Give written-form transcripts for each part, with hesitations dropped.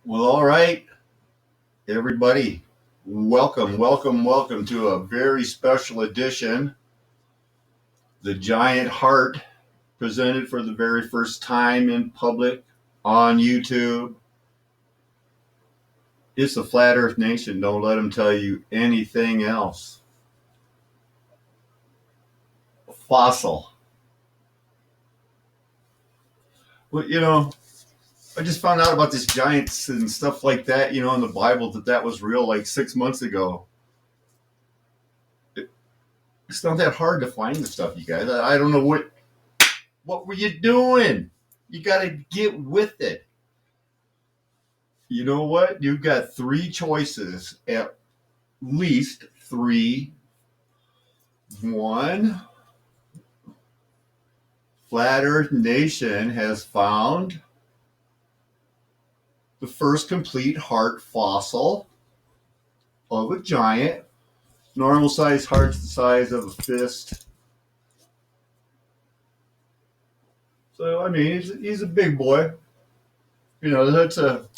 Well, all right, everybody. Welcome to a very special edition, The Giant Heart, presented for the very first time in public on YouTube. It's a Flat Earth Nation. Don't let them tell you anything else. Fossil. Well, I just found out about this giants and stuff like that, in the Bible that was real like 6 months ago. It's not that hard to find the stuff, you guys. I don't know what were you doing? You got to get with it. You know what? You've got three choices, at least three. One, Flat Earth Nation has found the first complete heart fossil of a giant. Normal size heart's the size of a fist. So, I mean, he's a big boy. That's a.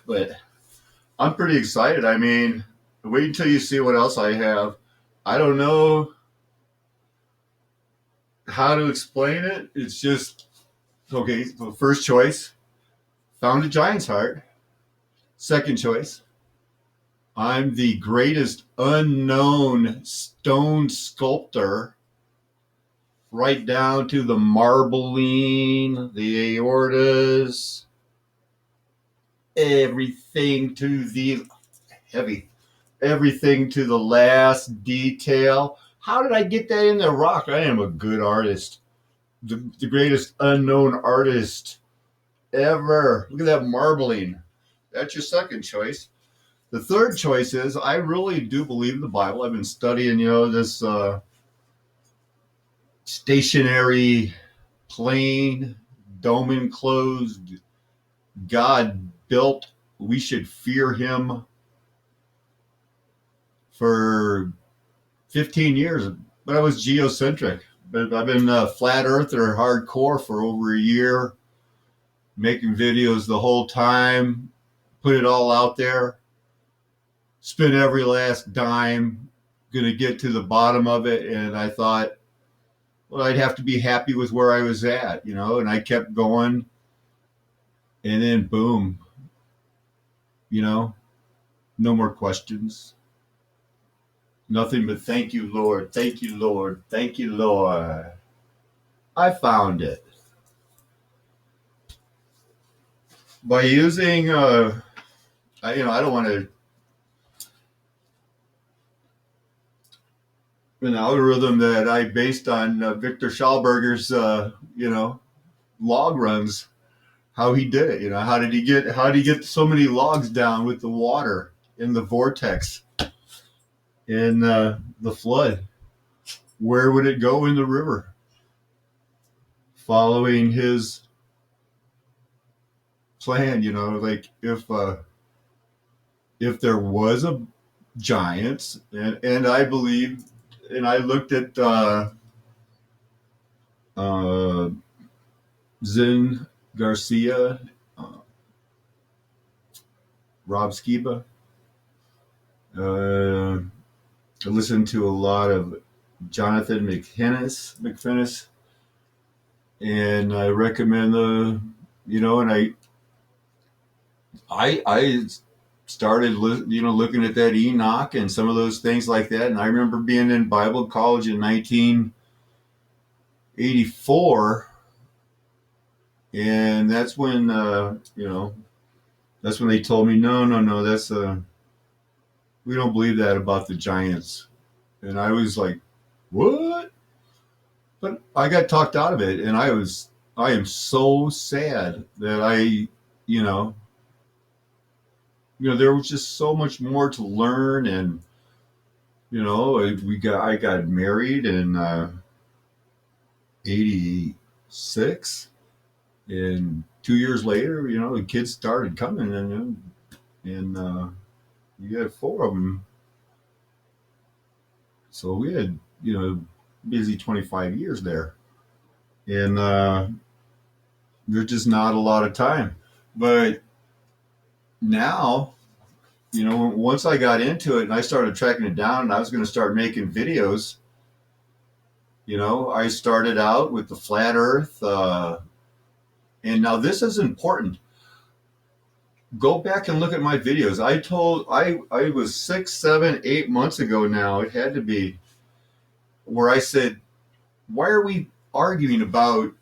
But I'm pretty excited. I mean, wait until you see what else I have. I don't know how to explain it. It's just okay. So first choice, found a giant's heart. Second choice, I'm the greatest unknown stone sculptor, right down to the marbling, the aortas, everything to the heavy, everything to the last detail. How did I get that in the rock? I am a good artist. The greatest unknown artist ever. Look at that marbling. That's your second choice. The third choice is I really do believe in the Bible. I've been studying, this stationary, plane, dome enclosed, God built. We should fear him for 15 years. But I was geocentric. But I've been a flat earther hardcore for over a year, making videos the whole time, put it all out there, spent every last dime, going to get to the bottom of it. And I thought, well, I'd have to be happy with where I was at, and I kept going. And then, boom, no more questions. Nothing but thank you, Lord. Thank you, Lord. Thank you, Lord. I found it by using, I don't want to, an algorithm that I based on Victor Schallberger's, log runs. How he did it, how did he get so many logs down with the water in the vortex in the flood? Where would it go in the river? Following his plan, like if there was a giant, and I believe, and I looked at uh, Zen Garcia, uh, Rob Skiba. I listened to a lot of Jonathan McFinnis, and I recommend and I started, looking at that Enoch and some of those things like that. And I remember being in Bible college in 1984, and that's when that's when they told me, no, that's we don't believe that about the giants. And I was like, what? But I got talked out of it, and I am so sad that you know, there was just so much more to learn. And I got married in '86, and 2 years later, the kids started coming, and You had four of them. So we had, busy 25 years there. And there's just not a lot of time. But now, once I got into it and I started tracking it down and I was going to start making videos, I started out with the flat earth. And now this is important. Go back and look at my videos. I was 6, 7, 8 months ago now, it had to be, where I said, why are we arguing about,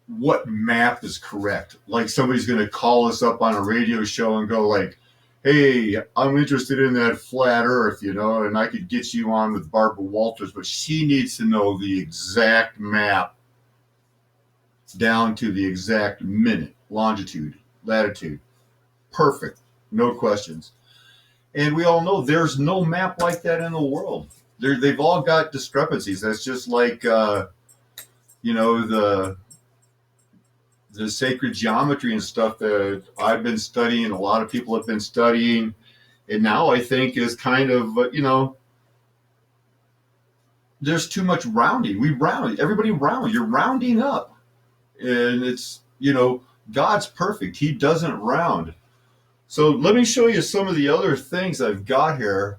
what map is correct? Like somebody's going to call us up on a radio show and go like, hey, I'm interested in that flat earth, and I could get you on with Barbara Walters, but she needs to know the exact map down to the exact minute, longitude, latitude. Perfect. No questions. And we all know there's no map like that in the world. They've all got discrepancies. That's just like, the sacred geometry and stuff that I've been studying, a lot of people have been studying, and now I think is kind of, there's too much rounding. Everybody round. You're rounding up. And it's, God's perfect. He doesn't round. So let me show you some of the other things I've got here.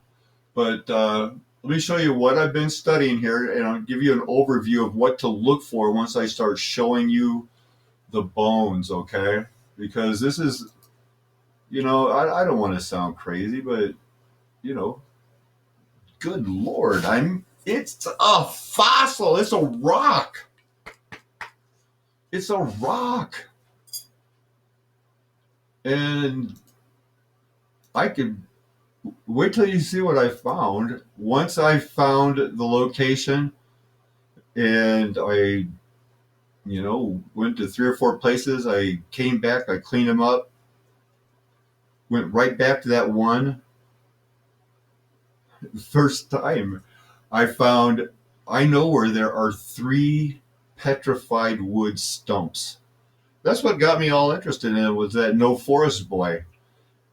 But let me show you what I've been studying here, and I'll give you an overview of what to look for once I start showing you the bones, okay? Because this is, I don't want to sound crazy, but, good Lord, it's a fossil. It's a rock. It's a rock. And I could wait till you see what I found. Once I found the location and I, went to 3 or 4 places, I came back, I cleaned them up, went right back to that one. The first time I know where there are 3 petrified wood stumps. That's what got me all interested in it, was that No Forest Boy.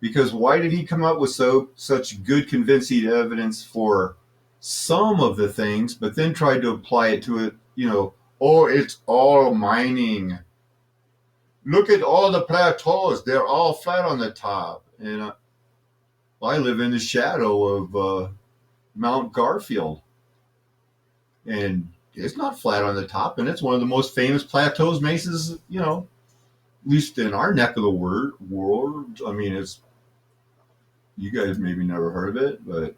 Because why did he come up with such good convincing evidence for some of the things, but then tried to apply it to it, oh, it's all mining. Look at all the plateaus. They're all flat on the top. And I live in the shadow of Mount Garfield. And it's not flat on the top, and it's one of the most famous plateaus, mesas, at least in our neck of the world. I mean, it's, you guys maybe never heard of it, but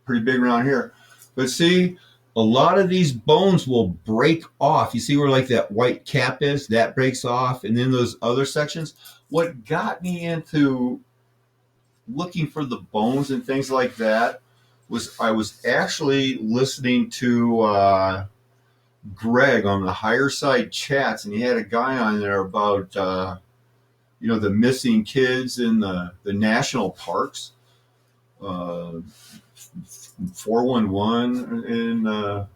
pretty big around here. But see, a lot of these bones will break off. You see where like that white cap is? That breaks off. And then those other sections. What got me into looking for the bones and things like that was I was actually listening to Greg on the Higher Side Chats, and he had a guy on there about the missing kids in the national parks, 411, and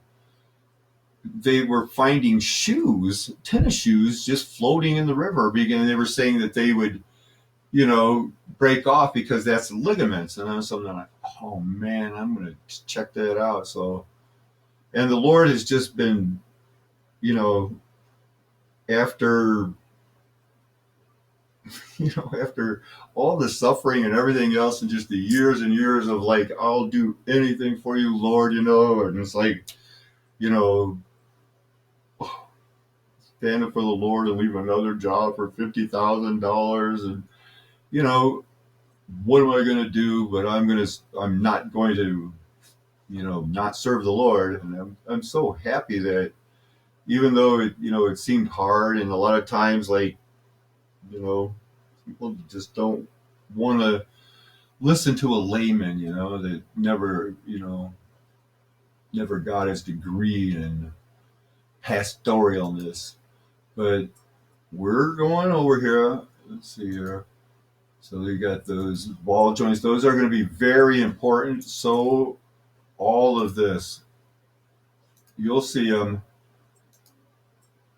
they were finding tennis shoes, just floating in the river. And they were saying that they would, break off because that's ligaments. And I was something like, oh man, I'm going to check that out. So, and the Lord has just been, after after all the suffering and everything else, and just the years and years of like, I'll do anything for you, Lord, and it's like, stand up for the Lord and leave another job for $50,000, and what am I going to do? But I'm not going to, not serve the Lord, and I'm so happy that even though it seemed hard, and a lot of times like, people just don't want to listen to a layman, that never got his degree in pastoralness. But we're going over here. Let's see here. So you got those ball joints. Those are going to be very important. So all of this, you'll see them.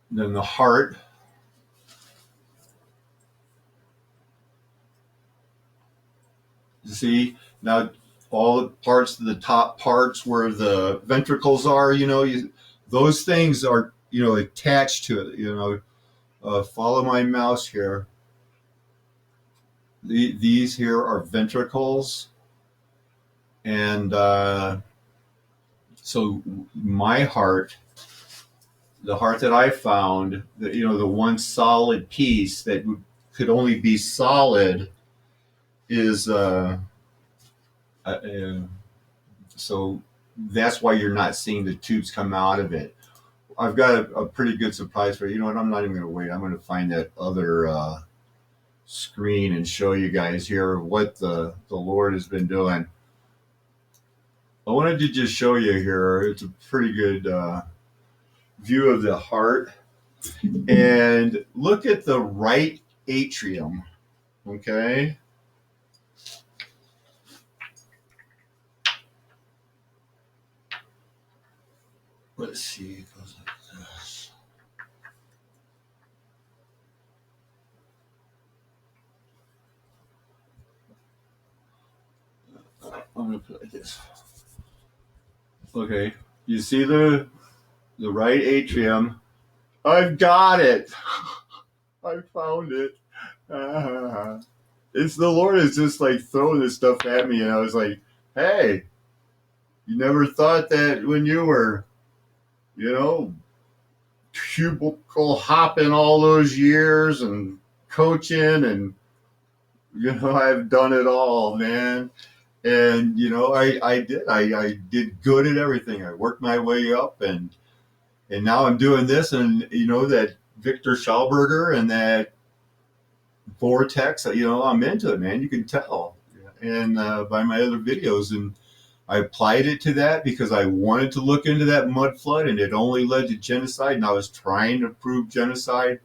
Then the heart. See now, all the parts of the top parts where the ventricles are, those things are, attached to it. Follow my mouse here. These here are ventricles, and so my heart, the heart that I found, the one solid piece that could only be solid is so that's why you're not seeing the tubes come out of it. I've got a pretty good surprise for you. You know what? I'm not even going to wait. I'm going to find that other screen and show you guys here what the Lord has been doing. I wanted to just show you here. It's a pretty good view of the heart. And look at the right atrium. Okay. Let's see. It goes like this. I'm going to put it like this. Okay. You see the right atrium? I've got it. I found it. It's the Lord is just like throwing this stuff at me, and I was like, "Hey, you never thought that when you were, cubicle hopping all those years and coaching, and I've done it all, man." And I did good at everything. I worked my way up, and now I'm doing this, and that Victor Schauberger and that Vortex, I'm into it, man. You can tell, and by my other videos, and I applied it to that because I wanted to look into that mud flood, and it only led to genocide, and I was trying to prove genocide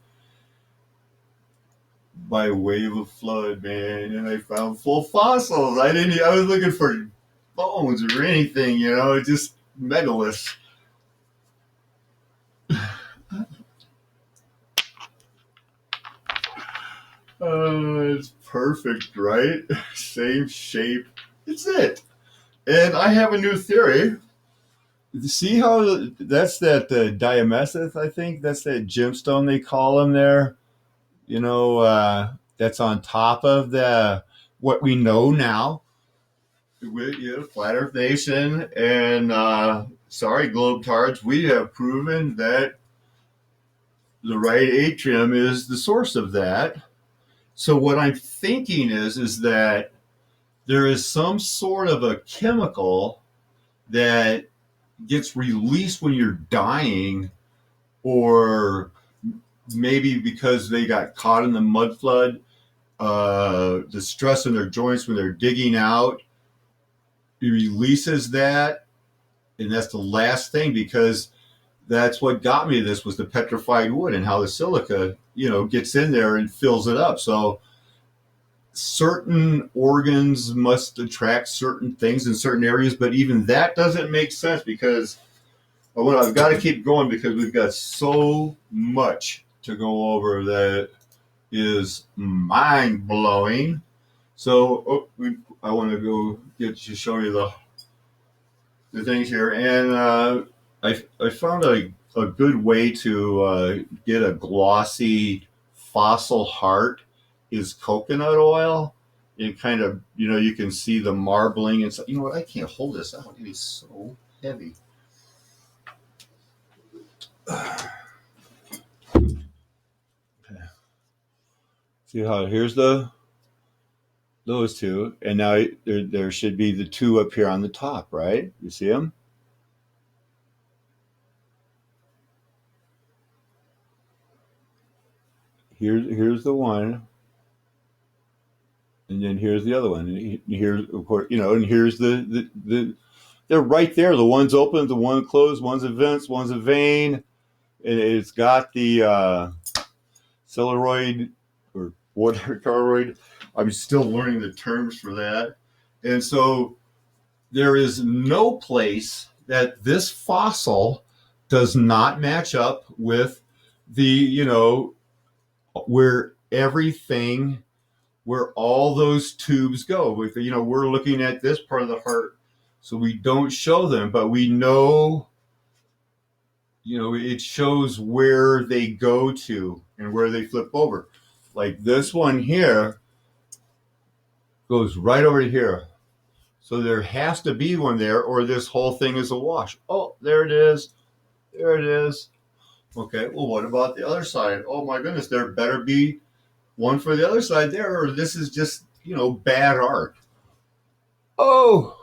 by way of a flood, man. And I found full fossils. I was looking for bones or anything, just megaliths. It's perfect, right? Same shape. It's it. And I have a new theory. See how that's that diamethys, I think? That's that gemstone they call them there. That's on top of what we know now with Flat Earth Nation and Globetards. We have proven that the right atrium is the source of that. So what I'm thinking is that there is some sort of a chemical that gets released when you're dying, or maybe because they got caught in the mud flood, the stress in their joints when they're digging out, it releases that, and that's the last thing, because that's what got me to this was the petrified wood and how the silica, gets in there and fills it up. So certain organs must attract certain things in certain areas, but even that doesn't make sense because I've got to keep going because we've got so much to go over that is mind blowing. So I want to go get to show you the things here, and I found a good way to get a glossy fossil heart is coconut oil. And kind of, you can see the marbling and stuff. You know what? I can't hold this out. It is so heavy. See how here's those two, and now there should be the two up here on the top, right? You see them? Here's the one, and then here's the other one, and here's, of course, and here's the they're right there. The one's open, the one closed, one's a vent, one's a vein, and it's got the celluloid or water toroid. I'm still learning the terms for that. And so there is no place that this fossil does not match up with the, where everything where all those tubes go. We're looking at this part of the heart, so we don't show them, but we know, it shows where they go to and where they flip over. Like this one here goes right over to here. So there has to be one there, or this whole thing is a wash. Oh, there it is. There it is. Okay, well, what about the other side? Oh my goodness, there better be one for the other side there, or this is just, bad art. Oh,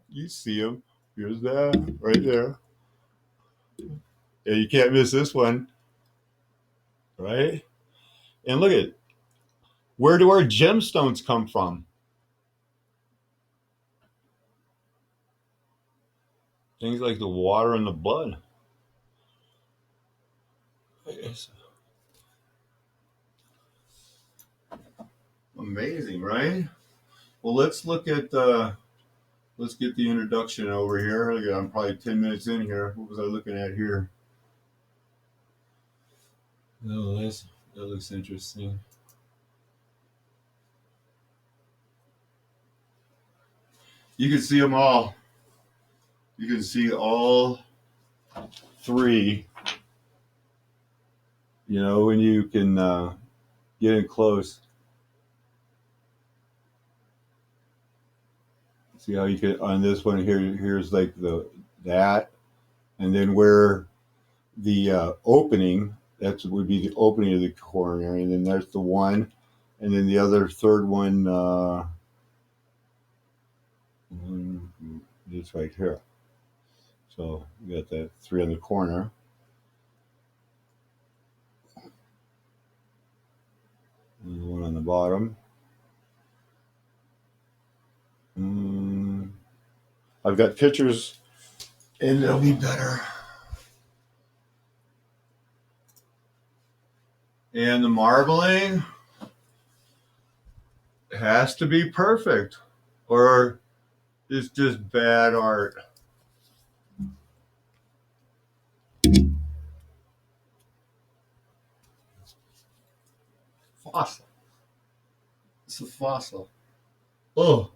you see him. Here's that right there. Yeah, you can't miss this one, right? And look at, where do our gemstones come from? Things like the water and the blood. It's amazing, right? Well, let's look at let's get the introduction over here. I'm probably 10 minutes in here. What was I looking at here? Oh, that looks interesting. You can see them all. You can see all three. When you can get in close. See how you can, on this one here, here's like that, and then where the opening, that would be the opening of the coronary, and then there's the one, and then the other third one, it's right here. So you got that three on the corner. And one on the bottom. I've got pictures, and they'll be better. And the marbling has to be perfect, or it's just bad art. Fossil. It's a fossil. Oh,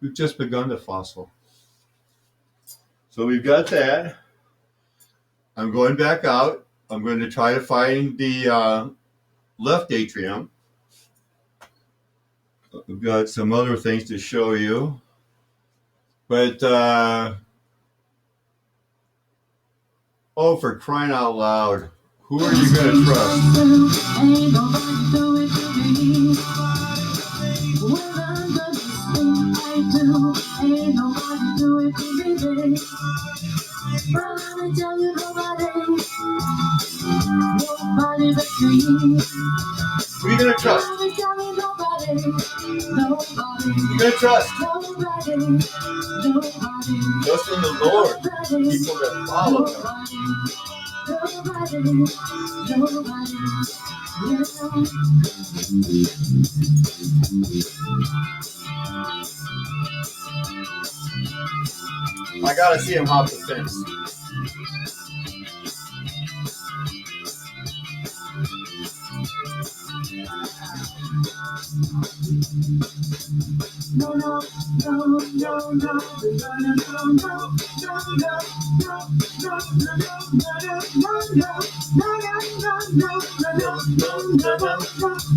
we've just begun the fossil. So we've got that. I'm going back out. I'm going to try to find the left atrium. We've got some other things to show you. But, for crying out loud, who are you going to trust? Who are you going to trust? You're going to trust. Trust in the Lord. People that follow him. I gotta see him hop the fence.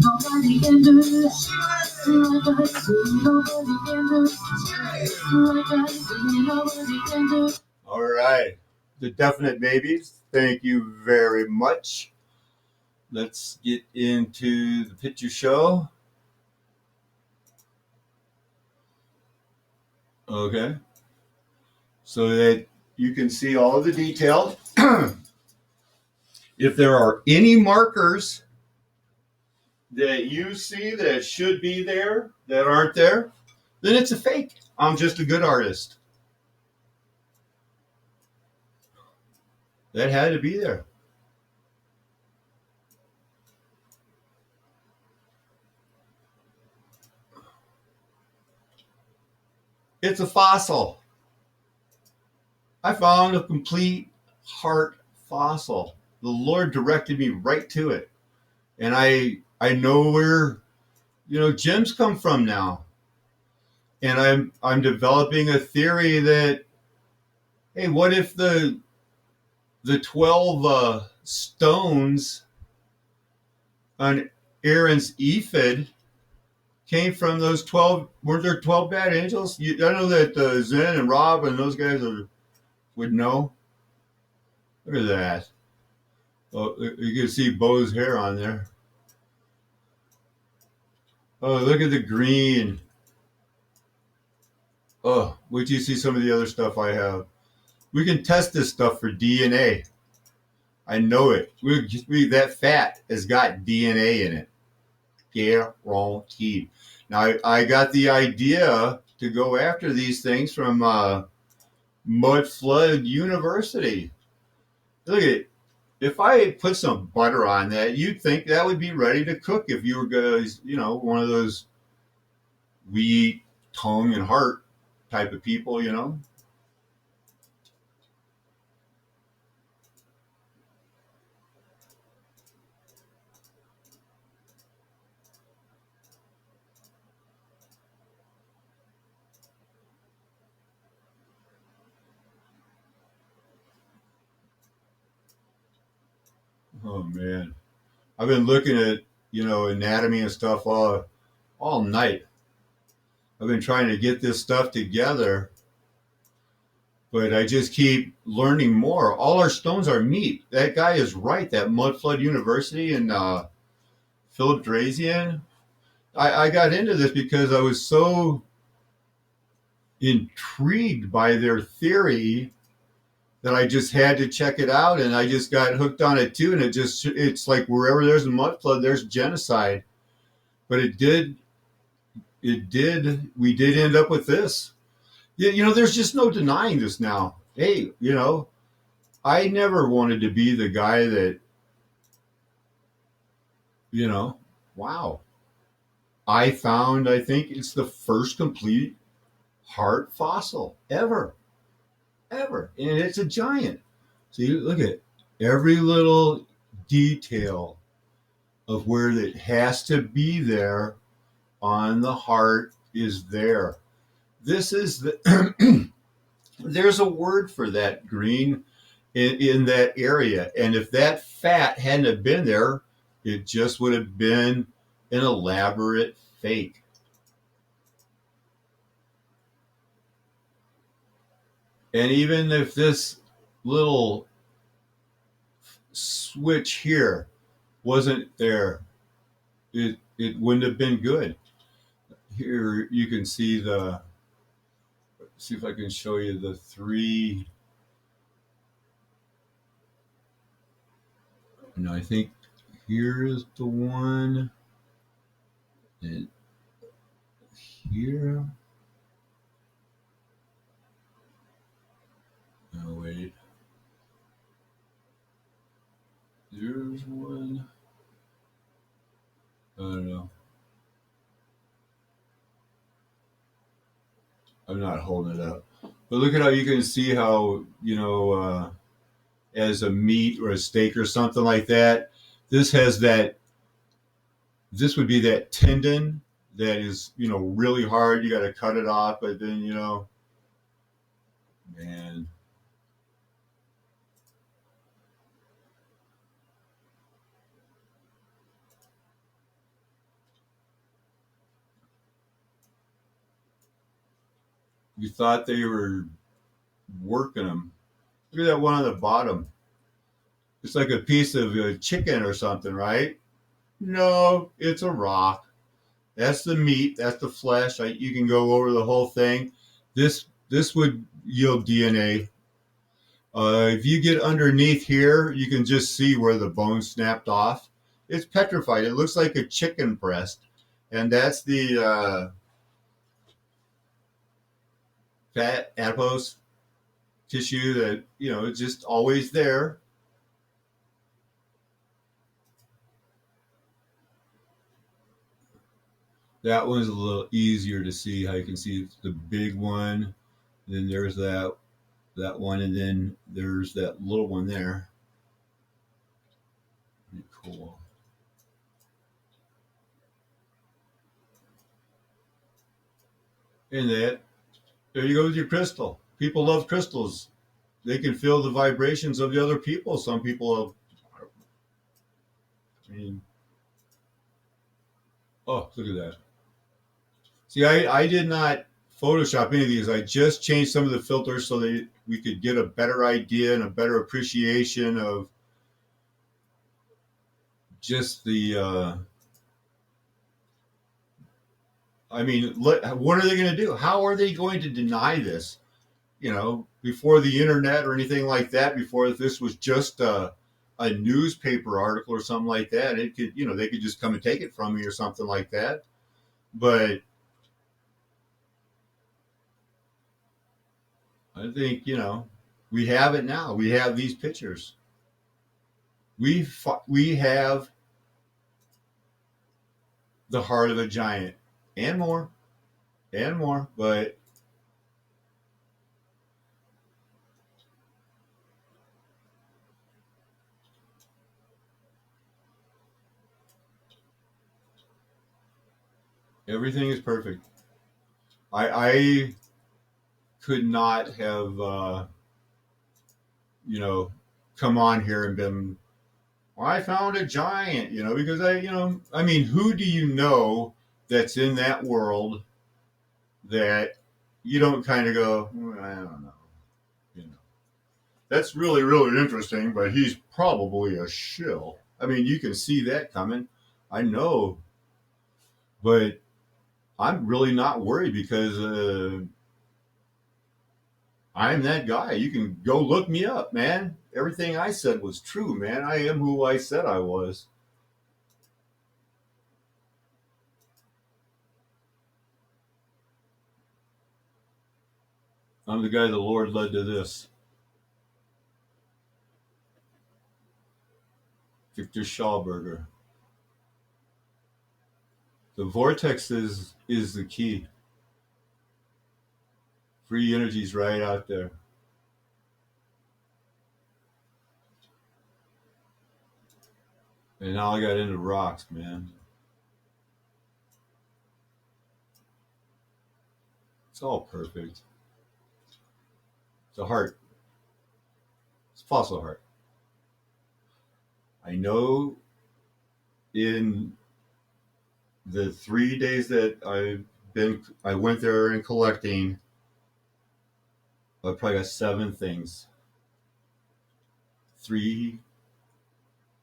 Nobody can do it like I do. Nobody can do it like I do. Nobody can do it. All right, the definite babies. Thank you very much. Let's get into the picture show. Okay, so that you can see all of the detail. If there are any markers that you see that should be there that aren't there, then it's a fake. I'm just a good artist. That had to be there. It's a fossil. I found a complete heart fossil. The Lord directed me right to it. And I know where, gems come from now. And I'm developing a theory that, hey, what if the 12 stones on Aaron's ephod came from those 12? Weren't there 12 bad angels? I know that Zen and Rob and those guys would know. Look at that. Oh, you can see Bo's hair on there. Oh, look at the green. Oh, wait till you see some of the other stuff I have. We can test this stuff for DNA. I know it. That fat has got DNA in it. Guaranteed. Now, I got the idea to go after these things from Mud Flood University. Look at it. If I put some butter on that, you'd think that would be ready to cook if you were guys, one of those we eat tongue and heart type of people. Oh man. I've been looking at, anatomy and stuff all night. I've been trying to get this stuff together, but I just keep learning more. All our stones are meat. That guy is right. That Mud Flood University and Philip Drazian. I got into this because I was so intrigued by their theory that I just had to check it out, and I just got hooked on it too. And it's like wherever there's a mud flood, there's genocide. But we did end up with this. There's just no denying this now. Hey, I never wanted to be the guy that, wow. I think it's the first complete heart fossil ever, ever. And it's a giant. So you look at every little detail of where it has to be there on the heart is there. This is there's a word for that green in that area. And if that fat hadn't have been there, it just would have been an elaborate fake. And even if this little switch here wasn't there, it wouldn't have been good. Here you can see see if I can show you the three. I think here is the one. And here. Oh, wait. There's one. I don't know. I'm not holding it up. But look at how you can see how, as a meat or a steak or something like that, this would be that tendon that is, really hard. You got to cut it off, but then, man. You thought they were working them. Look at that one on the bottom. It's like a piece of chicken or something, right? No, it's a rock. That's the meat. That's the flesh. You can go over the whole thing. This would yield DNA. If you get underneath here, you can just see where the bone snapped off. It's petrified. It looks like a chicken breast, and that's the fat adipose tissue that it's just always there. That one's a little easier to see. How you can see the big one, then there's that one, and then there's that little one there. Pretty cool. And that there you go with your crystal. People love crystals. They can feel the vibrations of the other people. Some people have, I mean, oh, look at that. See, I did not Photoshop any of these. I just changed some of the filters so that we could get a better idea and a better appreciation of just the. I mean, what are they going to do? How are they going to deny this? You know, before the internet or anything like that, before this was just a newspaper article or something like that, it could, you know, they could just come and take it from me or something like that. But I think, you know, we have it now. We have these pictures. We have the heart of a giant and more and more, but everything is perfect. I could not have, you know, come on here and been, well, I found a giant, you know, because I, you know, I mean, who do you know that's in that world that you don't kind of go, well, I don't know, you know, that's really, really interesting, but he's probably a shill. I mean, you can see that coming. I know, but I'm really not worried because I'm that guy. You can go look me up, man. Everything I said was true, man. I am who I said I was. I'm the guy the Lord led to this. Victor Schauberger. The vortex is the key. Free energy's right out there. And now I got into rocks, man. It's all perfect. It's a heart. It's a fossil heart. I know in the 3 days that I went there and collecting, I probably got 7 things. 3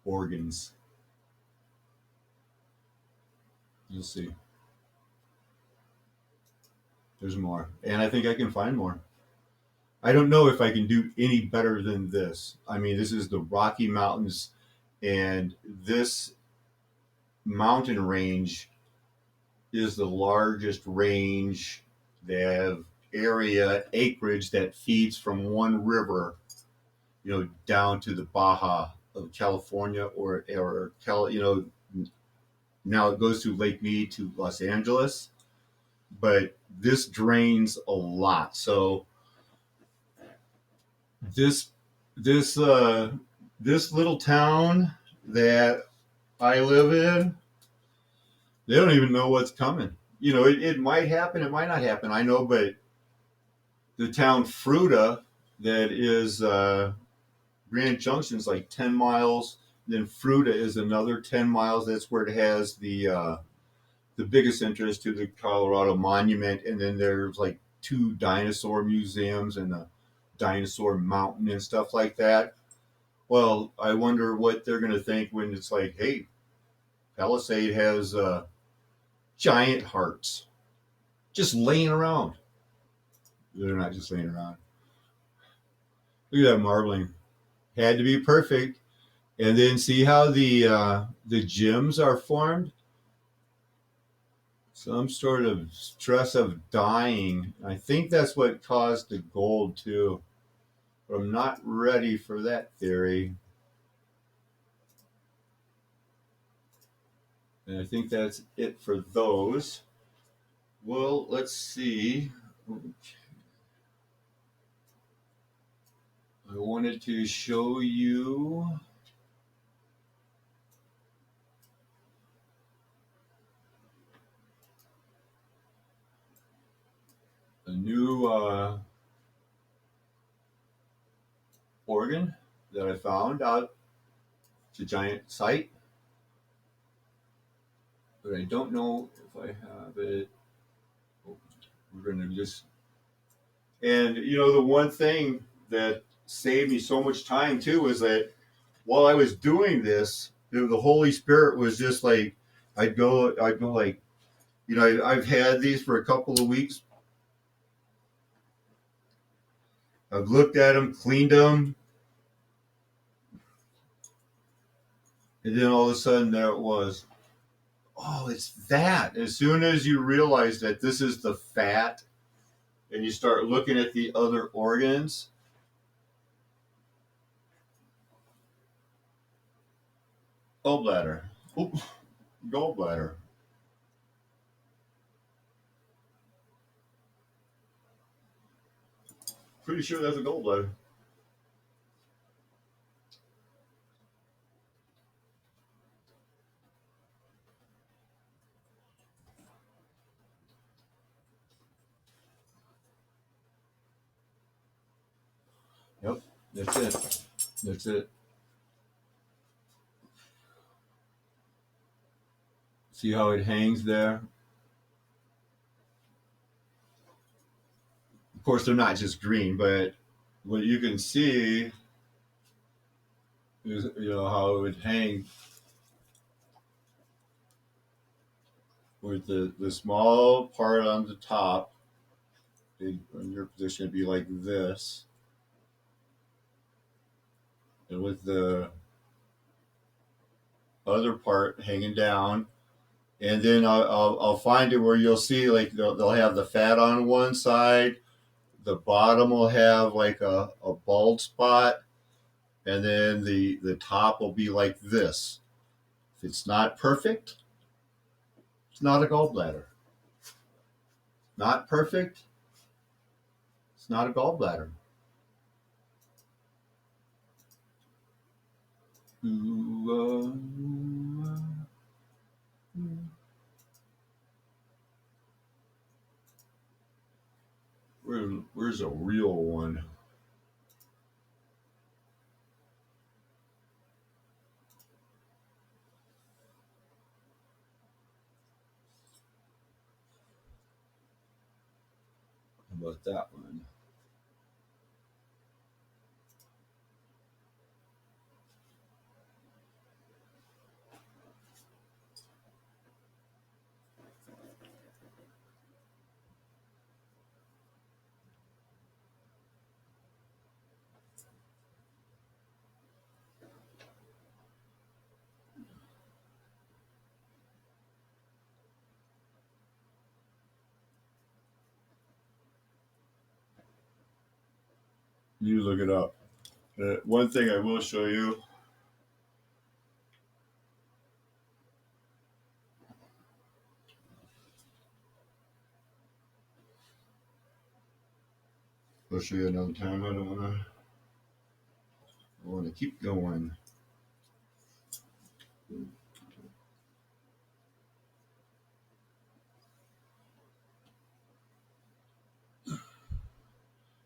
organs. You'll see. There's more. And I think I can find more. I don't know if I can do any better than this. I mean, this is the Rocky Mountains, and this mountain range is the largest range. They have area acreage that feeds from one river, you know, down to the Baja of California you know, now it goes through Lake Mead to Los Angeles, but this drains a lot. So this this this little town that I live in, they don't even know what's coming. You know, it might happen, it might not happen. I know, but the town Fruta, that is Grand Junction's like 10 miles. Then Fruta is another 10 miles. That's where it has the biggest entrance to the Colorado Monument, and then there's like 2 dinosaur museums and a dinosaur mountain and stuff like that. Well, I wonder what they're going to think when it's like, hey, Palisade has giant hearts just laying around. They're not just laying around. Look at that marbling. Had to be perfect. And then see how the gems are formed. Some sort of stress of dying. I think that's what caused the gold too. But I'm not ready for that theory. And I think that's it for those. Well, let's see. I wanted to show you. new organ that I found out. It's a giant site, but I don't know if I have it. We're going to just, and the one thing that saved me so much time too was that while I was doing this, the Holy Spirit was just like, I'd go like, I've had these for a couple of weeks. I've looked at them, cleaned them, and then all of a sudden there it was. Oh, it's that. As soon as you realize that this is the fat and you start looking at the other organs, gallbladder. Oop, gallbladder. Pretty sure that's a gallbladder. Yep, that's it. That's it. See how it hangs there? Of course, they're not just green, but what you can see is how it would hang with the small part on the top. In your position, it'd be like this, and with the other part hanging down. And then I'll find it where you'll see like they'll have the fat on one side, the bottom will have like a bald spot, and then the top will be like this. If it's not perfect, it's not a gallbladder. Not perfect, it's not a gallbladder. Where's a real one? How about that one? You look it up. One thing I will show you. I'll show you another time. I don't want to. I want to keep going.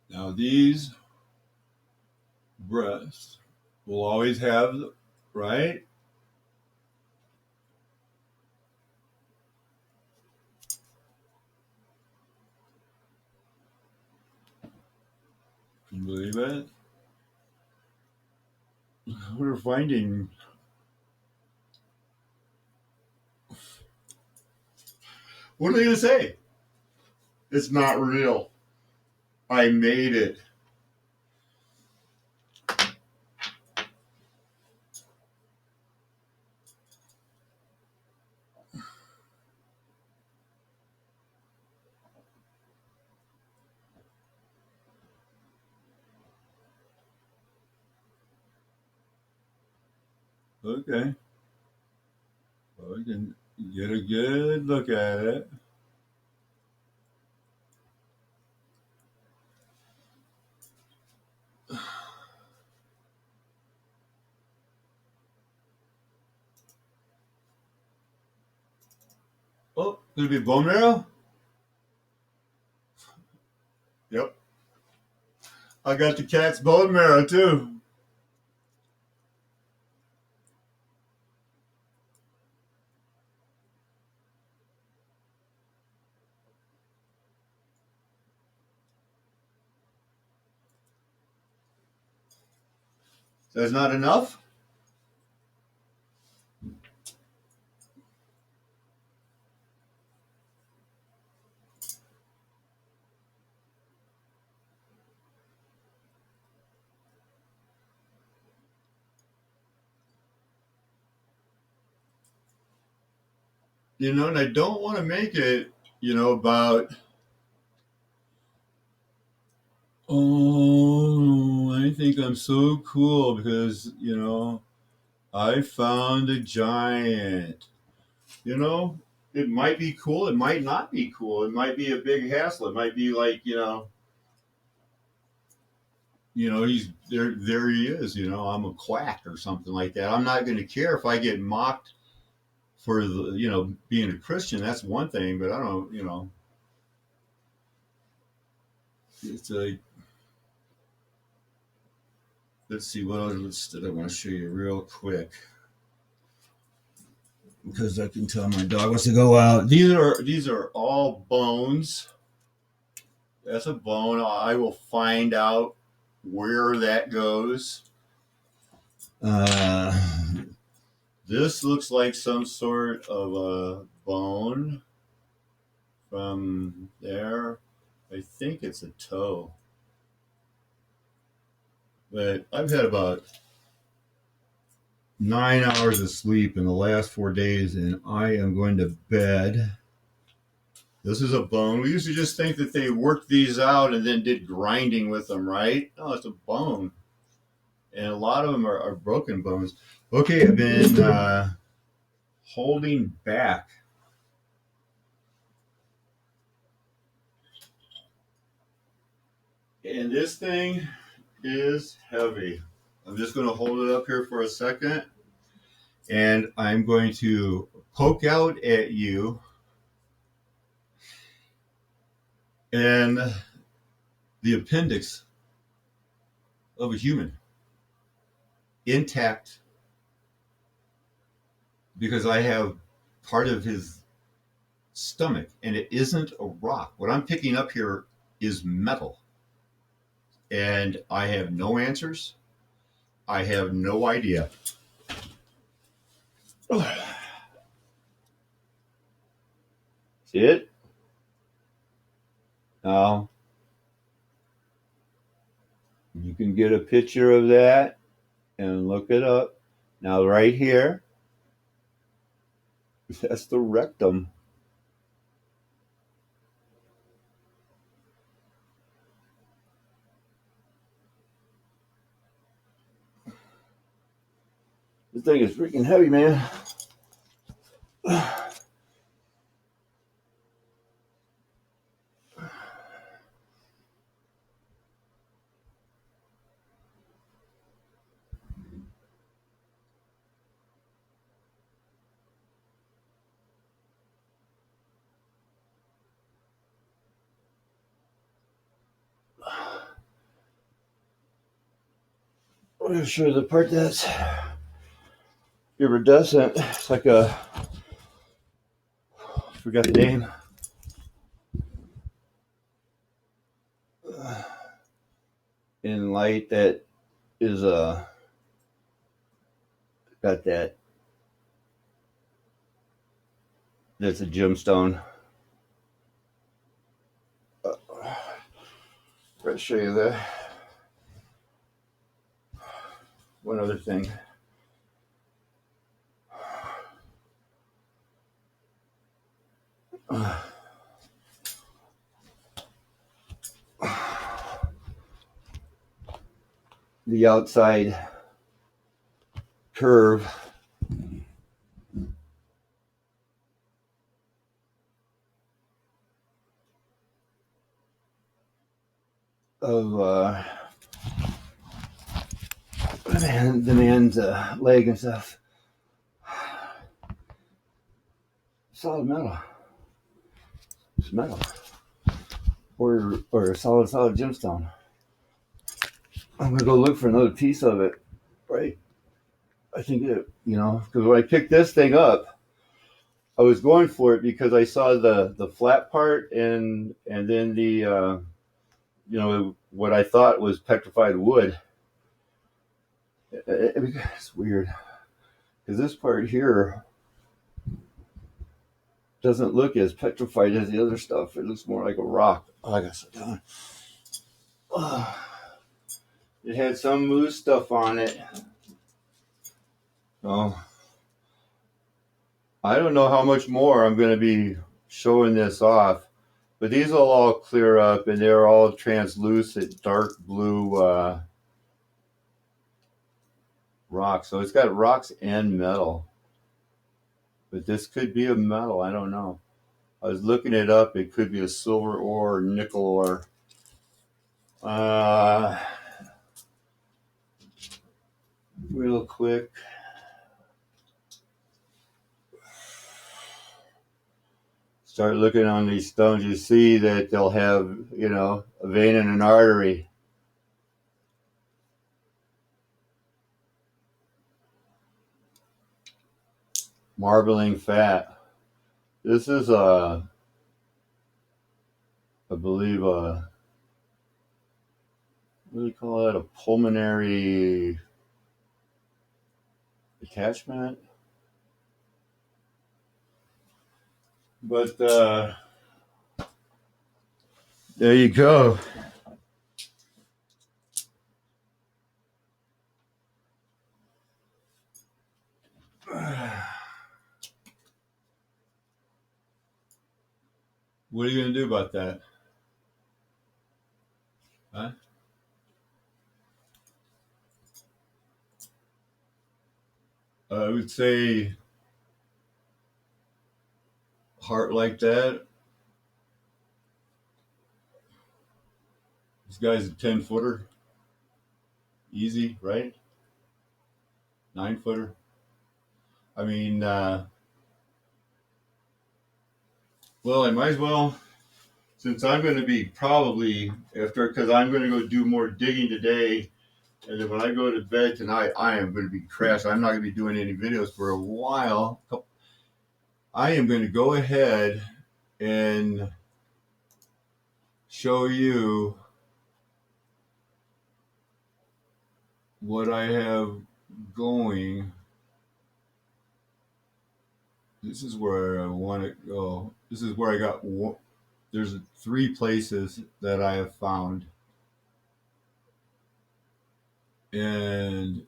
Now these breasts will always have, right? Can you believe it? We're finding. What are they going to say? It's not real. I made it. Okay. Well, we can get a good look at it. Oh, could it be bone marrow? Yep. I got the cat's bone marrow too. That's not enough? You know, and I don't want to make it, about, oh, I think I'm so cool because, I found a giant. You know, it might be cool. It might not be cool. It might be a big hassle. It might be like, he's there. There he is. I'm a quack or something like that. I'm not going to care if I get mocked for the, being a Christian. That's one thing, but I don't. It's a. Let's see what else did I want to show you real quick because I can tell my dog wants to go out. These are all bones. That's a bone. I will find out where that goes. This looks like some sort of a bone from there. I think it's a toe. But I've had about 9 hours of sleep in the last 4 days, and I am going to bed. This is a bone. We used to just think that they worked these out and then did grinding with them, right? No, it's a bone. And a lot of them are broken bones. Okay, I've been holding back. And this thing is heavy. I'm just going to hold it up here for a second. And I'm going to poke out at you. And the appendix of a human, intact, because I have part of his stomach, and it isn't a rock. What I'm picking up here is metal, and I have no answers. I have no idea. See it? Now, you can get a picture of that and look it up. Now, right here, that's the rectum. This thing is freaking heavy, man. I'm sure the part that's iridescent, it's like I forgot the name. In light that is got that. That's a gemstone. Let's show you that. One other thing. The outside curve of the man's leg and stuff. Solid metal. It's metal. or solid gemstone. I'm gonna go look for another piece of it, right? I think it, because when I picked this thing up, I was going for it because I saw the flat part and then the what I thought was petrified wood. It's weird because this part here doesn't look as petrified as the other stuff. It looks more like a rock. Oh, I got to sit down. It had some loose stuff on it. Oh, I don't know how much more I'm going to be showing this off, but these will all clear up, and they're all translucent, dark blue rocks. So it's got rocks and metal, but this could be a metal. I don't know. I was looking it up. It could be a silver ore, or nickel ore. Real quick. Start looking on these stones, you see that they'll have, a vein and an artery. Marbling fat. This is I believe what do you call that? A pulmonary attachment. But there you go. What are you going to do about that? Huh? I would say heart like that. This guy's a 10-footer. Easy, right? 9-footer. I mean, well, I might as well, since I'm going to be probably because I'm going to go do more digging today. And then when I go to bed tonight, I am going to be crashed. I'm not going to be doing any videos for a while. I am going to go ahead and show you what I have going. This is where I want to go. This is where I got. There's 3 places that I have found. And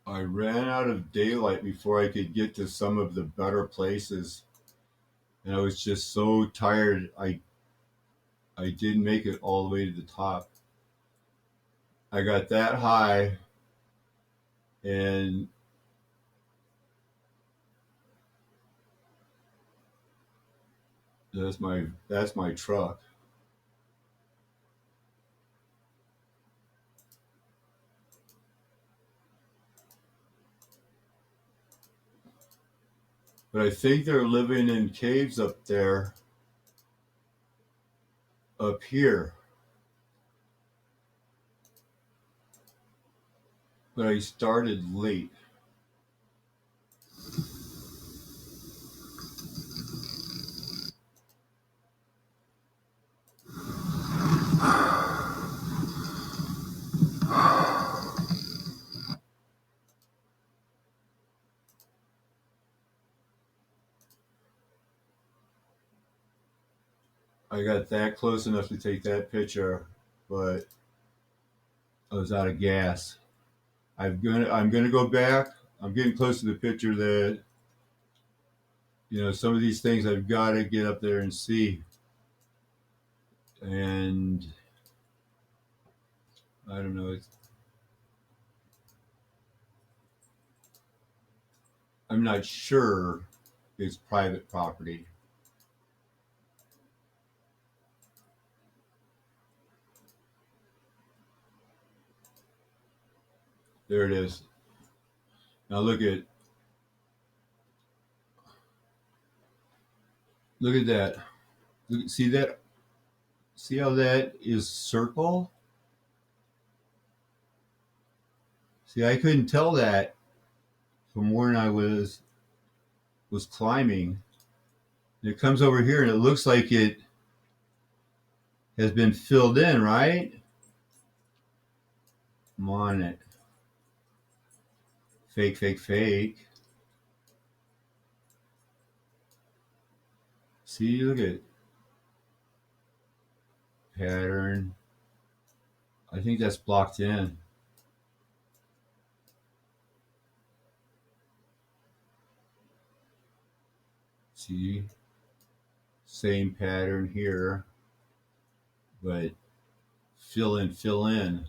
I ran out of daylight before I could get to some of the better places. And I was just so tired. I didn't make it all the way to the top. I got that high, and that's my truck. But I think they're living in caves up there, up here. But I started late. I got that close enough to take that picture, but I was out of gas. I'm gonna go back. I'm getting close to the picture that some of these things I've got to get up there and see. And I don't know. I'm not sure it's private property. There it is. Now look at that. See that? See how that is circle? See, I couldn't tell that from where I was climbing. It comes over here and it looks like it has been filled in, right? Come on, it. Fake, fake, fake. See, look at pattern. I think that's blocked in. See, same pattern here, but fill in, fill in.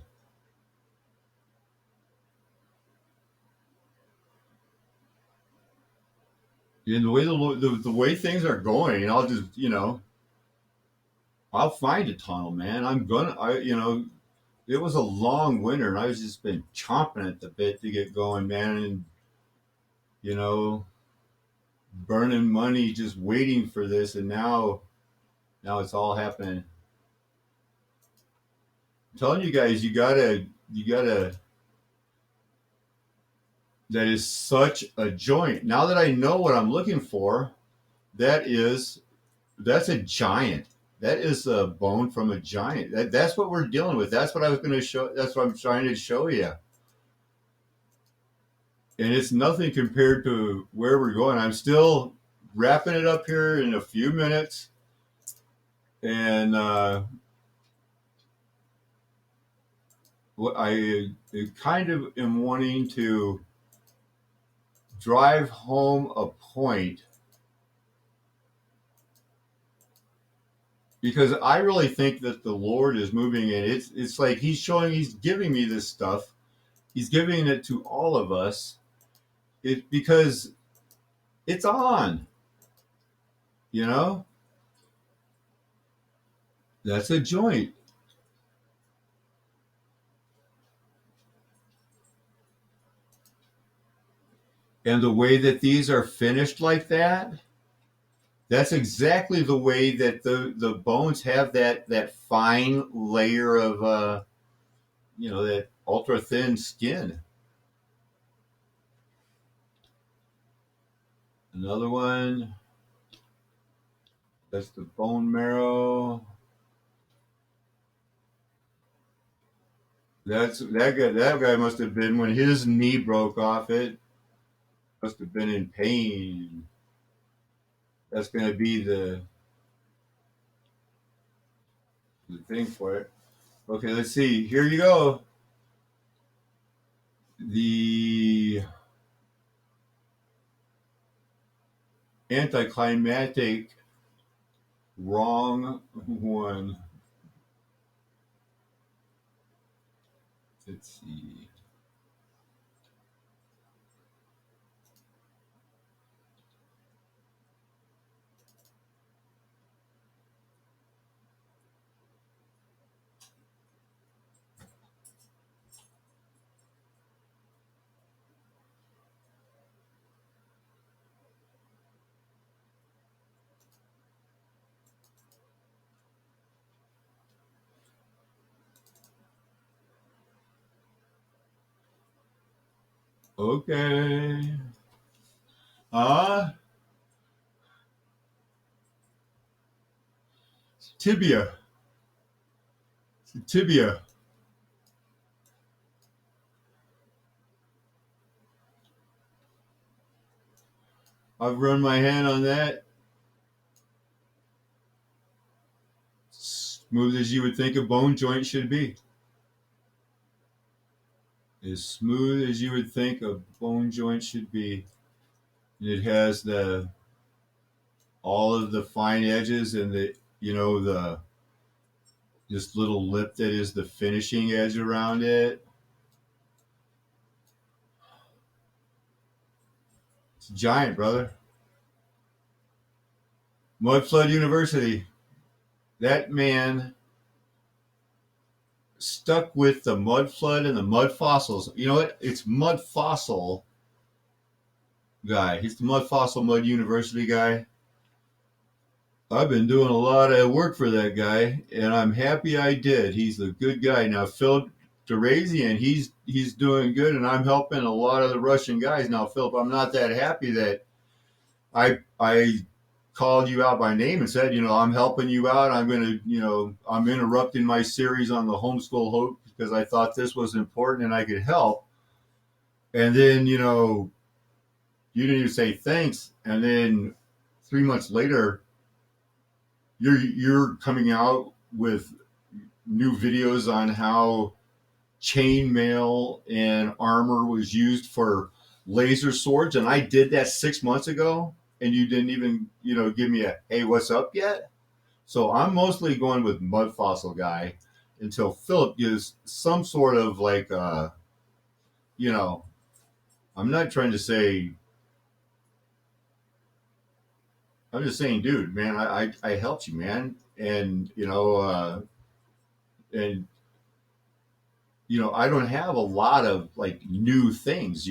And the way the way things are going, I'll just I'll find a tunnel, man. It was a long winter, and I was just been chomping at the bit to get going, man, and you know, burning money just waiting for this, and now it's all happening. I'm telling you guys, you gotta. That is such a joint. Now that I know what I'm looking for, that is that's a giant. That is a bone from a giant. That's what we're dealing with. That's what I was going to show. That's what I'm trying to show you. And it's nothing compared to where we're going. I'm still wrapping it up here in a few minutes, and I kind of am wanting to drive home a point because I really think that the Lord is moving in. It's like He's giving me this stuff. He's giving it to all of us. Because it's on. You know, that's a joint. And the way that these are finished like that, that's exactly the way that the bones have that fine layer of that ultra thin skin. Another one. That's the bone marrow. That guy must have been when his knee broke off. It must have been in pain. That's going to be the thing for it. Okay, let's see. Here you go. The anticlimactic wrong one. Let's see. Okay. Tibia. Tibia. I've run my hand on that. Smooth as you would think a bone joint should be. As smooth as you would think a bone joint should be. And it has all of the fine edges and the this little lip that is the finishing edge around it. It's giant, brother. Mudflood University. That man stuck with the mud flood and the mud fossils. You know what? It's Mud Fossil guy. He's the Mud Fossil Mud University guy. I've been doing a lot of work for that guy, and I'm happy I did. He's a good guy. Now, Philip Derazian, he's doing good, and I'm helping a lot of the Russian guys. Now, Philip, I'm not that happy that I called you out by name and said, I'm helping you out. I'm going to, I'm interrupting my series on the homeschool hope because I thought this was important and I could help. And then, you didn't even say thanks. And then 3 months later, you're coming out with new videos on how chainmail and armor was used for laser swords, and I did that 6 months ago, and you didn't even give me a hey, what's up yet. So I'm mostly going with Mud Fossil guy until Philip gives some sort of like I'm not trying to say, I'm just saying, dude, man, I helped you, man, and and I don't have a lot of like new things.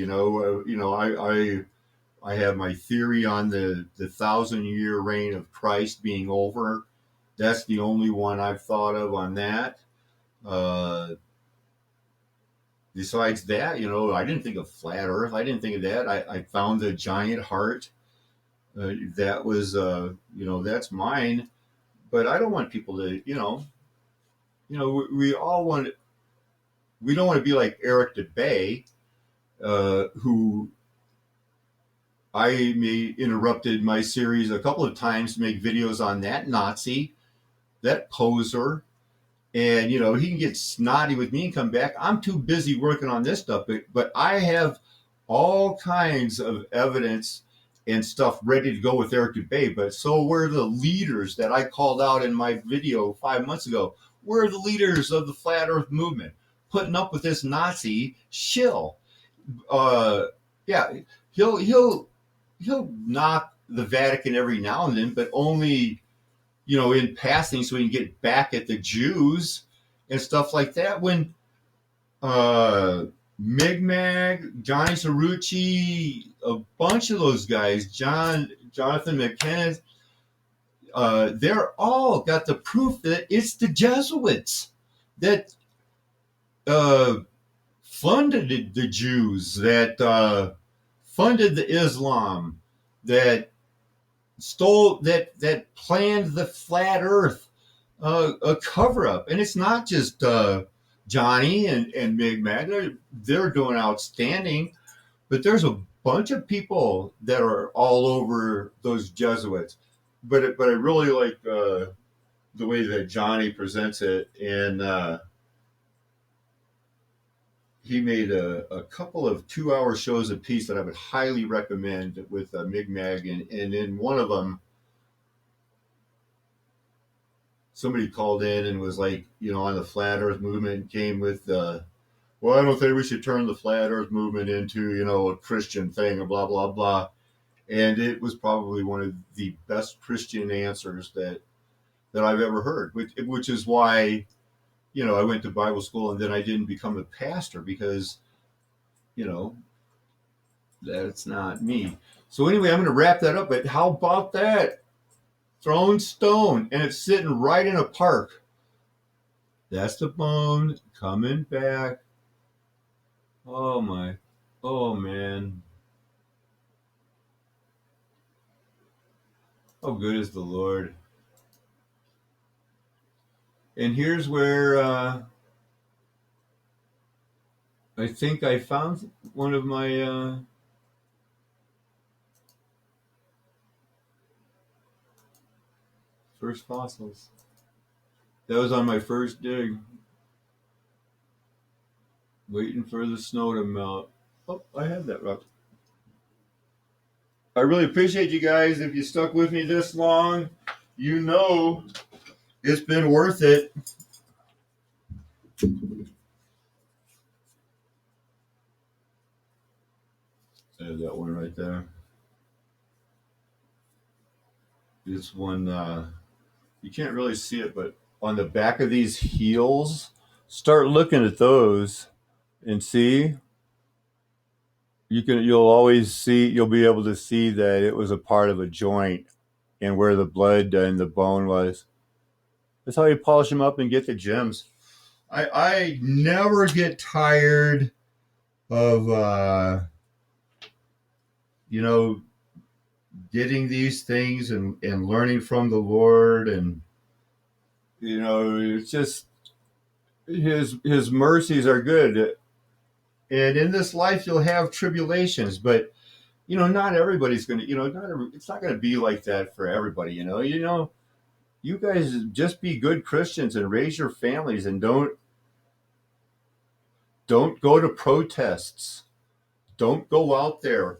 I have my theory on the 1,000-year reign of Christ being over. That's the only one I've thought of on that. Uh, Besides that, I didn't think of flat Earth. I didn't think of that. I found the giant heart. That was, that's mine. But I don't want people to, we all want. We don't want to be like Eric DeBay, who I interrupted my series a couple of times to make videos on that Nazi, that poser, and he can get snotty with me and come back. I'm too busy working on this stuff, but I have all kinds of evidence and stuff ready to go with Eric Dubay. But so were the leaders that I called out in my video 5 months ago. We're the leaders of the flat Earth movement, putting up with this Nazi shill. Uh, yeah, he'll knock the Vatican every now and then, but only in passing, so he can get back at the Jews and stuff like that. When uh, Migmag, Johnny Cerrucci, a bunch of those guys, Jonathan McKenna, they're all got the proof that it's the Jesuits that uh, funded the Jews, that funded the Islam, that that planned the flat Earth a cover up, and it's not just Johnny and Big Mac. They're doing outstanding, but there's a bunch of people that are all over those Jesuits. But I really like the way that Johnny presents it, and he made a couple of 2-hour shows apiece that I would highly recommend with Migmag, and in one of them, somebody called in and was like, on the flat Earth movement, came with, well, I don't think we should turn the flat Earth movement into, a Christian thing, and blah blah blah. And it was probably one of the best Christian answers that I've ever heard, which is why, I went to Bible school and then I didn't become a pastor because, you know, that's not me. So anyway, I'm going to wrap that up. But how about that? Throwing stone, and it's sitting right in a park. That's the bone coming back. Oh my. Oh man. How good is the Lord? And here's where I think I found one of my first fossils. That was on my first dig, waiting for the snow to melt. Oh, I have that rock. I really appreciate you guys. If you stuck with me this long, you know it's been worth it. I have that one right there. This one, you can't really see it, but on the back of these heels, start looking at those and see. You'll always see, you'll be able to see that it was a part of a joint and where the blood and the bone was. That's how you polish them up and get the gems. I never get tired of you know, getting these things and learning from the Lord, and it's just his mercies are good. And in this life you'll have tribulations, but not everybody's gonna, it's not gonna be like that for everybody. You guys just be good Christians and raise your families, and don't go to protests. Don't go out there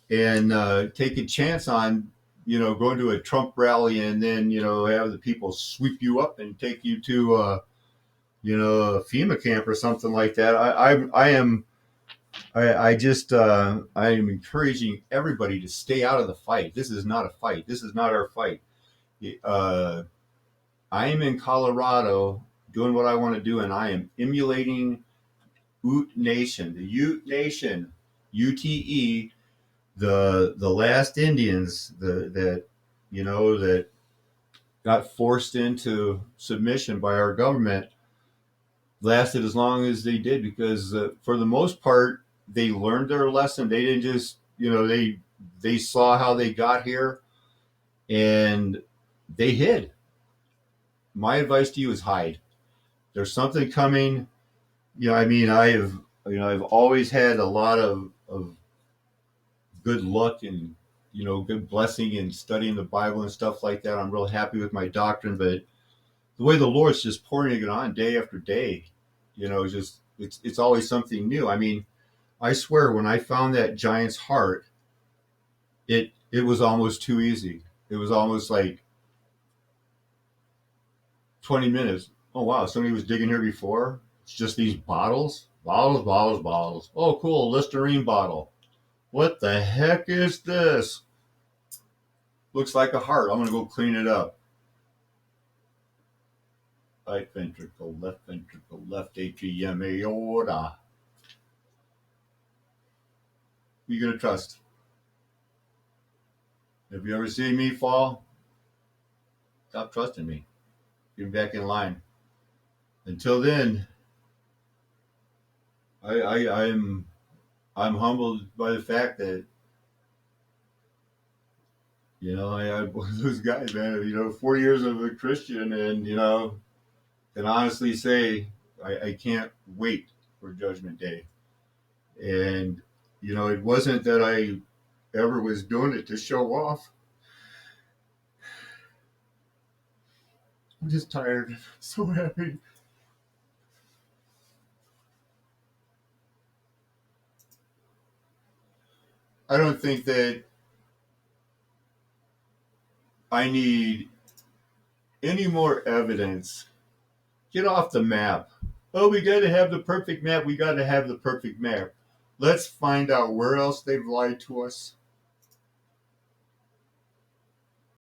and take a chance on going to a Trump rally and then have the people sweep you up and take you to a FEMA camp or something like that. I am encouraging everybody to stay out of the fight. This is not a fight. This is not our fight. Uh, I am in Colorado doing what I want to do, and I am emulating Ute Nation, the Ute Nation, UTE, the last Indians that got forced into submission by our government, lasted as long as they did because for the most part they learned their lesson. They didn't just they saw how they got here and they hid. My advice to you is hide. There's something coming. I've always had a lot of good luck and good blessing in studying the Bible and stuff like that. I'm real happy with my doctrine, but the way the Lord's just pouring it on day after day, just it's always something new. I mean, I swear when I found that giant's heart, it was almost too easy. It was almost like 20 minutes. Oh wow, somebody was digging here before. It's just these bottles, bottles, bottles, bottles. Oh cool, Listerine bottle. What the heck is this? Looks like a heart. I'm gonna go clean it up. Right ventricle, left atrium, aorta. Who you gonna trust? Have you ever seen me fall? Stop trusting me. Get back in line. Until then, I'm humbled by the fact that I'm one of those guys, man. 4 years of a Christian, and can honestly say I can't wait for Judgment Day. And it wasn't that I ever was doing it to show off. I'm just tired. So happy. I don't think that I need any more evidence. Get off the map. Oh, we got to have the perfect map. We got to have the perfect map. Let's find out where else they've lied to us.